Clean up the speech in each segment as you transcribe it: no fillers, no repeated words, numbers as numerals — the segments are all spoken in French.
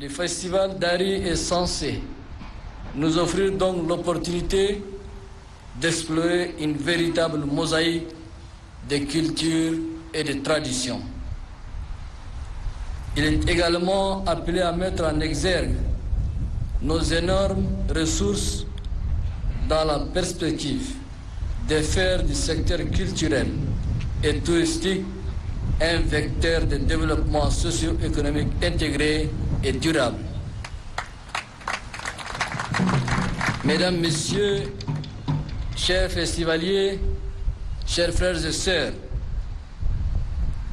Le festival d'Ari est censé nous offrir donc l'opportunité d'explorer une véritable mosaïque de cultures et de traditions. Il est également appelé à mettre en exergue nos énormes ressources dans la perspective de faire du secteur culturel et touristique un vecteur de développement socio-économique intégré et durable. Mesdames, Messieurs, chers festivaliers, chers frères et sœurs,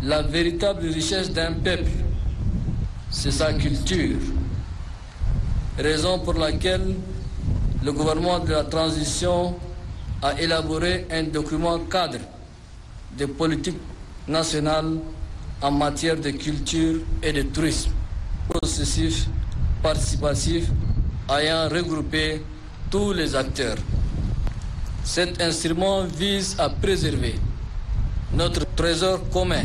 la véritable richesse d'un peuple, c'est sa culture. Raison pour laquelle le gouvernement de la transition a élaboré un document cadre de politique nationale en matière de culture et de tourisme, processif, participatif, ayant regroupé tous les acteurs. Cet instrument vise à préserver notre trésor commun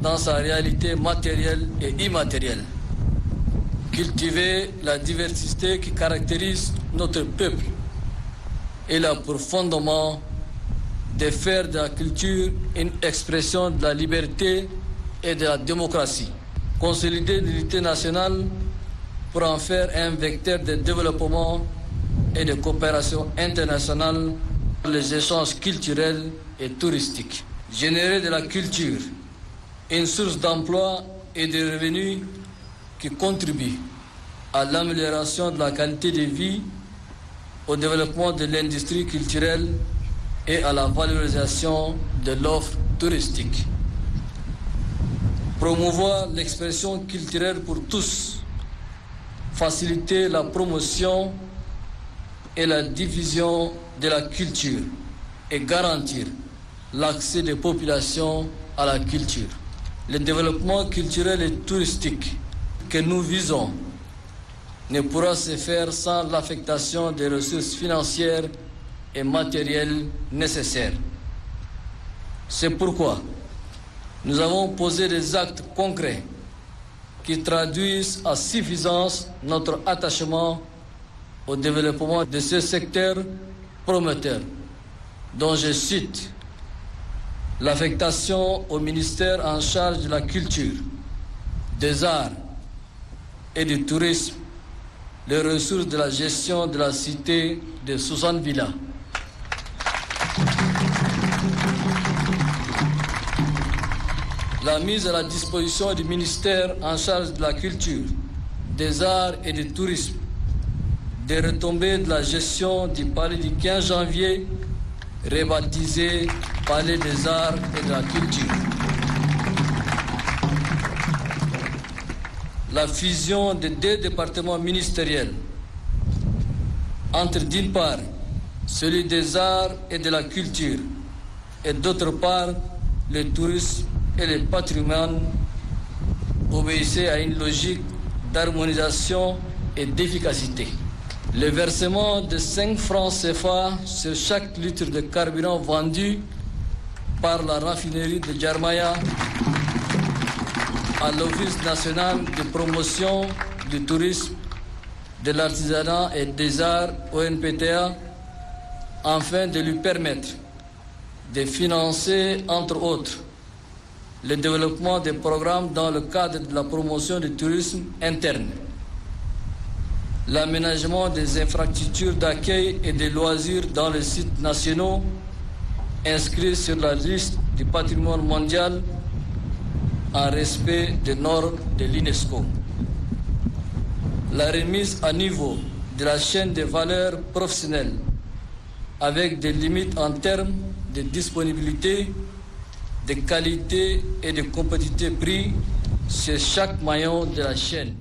dans sa réalité matérielle et immatérielle. Cultiver la diversité qui caractérise notre peuple et là pour fondement de faire de la culture une expression de la liberté et de la démocratie. Consolider l'unité nationale pour en faire un vecteur de développement et de coopération internationale pour les échanges culturels et touristiques. Générer de la culture une source d'emploi et de revenus qui contribue à l'amélioration de la qualité de vie, au développement de l'industrie culturelle et à la valorisation de l'offre touristique. Promouvoir l'expression culturelle pour tous, faciliter la promotion et la diffusion de la culture et garantir l'accès des populations à la culture. Le développement culturel et touristique que nous visons ne pourra se faire sans l'affectation des ressources financières et matérielles nécessaires. C'est pourquoi nous avons posé des actes concrets qui traduisent à suffisance notre attachement au développement de ce secteur prometteur, dont je cite l'affectation au ministère en charge de la culture, des arts et du tourisme, les ressources de la gestion de la cité de Suzanne Villa. La mise à la disposition du ministère en charge de la culture, des arts et du tourisme, des retombées de la gestion du palais du 15 janvier, rebaptisé Palais des Arts et de la Culture. La fusion de 2 départements ministériels entre d'une part celui des arts et de la culture et d'autre part le tourisme et le patrimoine obéissait à une logique d'harmonisation et d'efficacité. Le versement de 5 francs CFA sur chaque litre de carburant vendu par la raffinerie de Djarmaya à l'Office national de promotion du tourisme, de l'artisanat et des arts ONPTA, afin de lui permettre de financer, entre autres, le développement des programmes dans le cadre de la promotion du tourisme interne, l'aménagement des infrastructures d'accueil et des loisirs dans les sites nationaux inscrits sur la liste du patrimoine mondial en respect des normes de l'UNESCO. La remise à niveau de la chaîne de valeur professionnelle avec des limites en termes de disponibilité, de qualité et de compétitivité prix sur chaque maillon de la chaîne.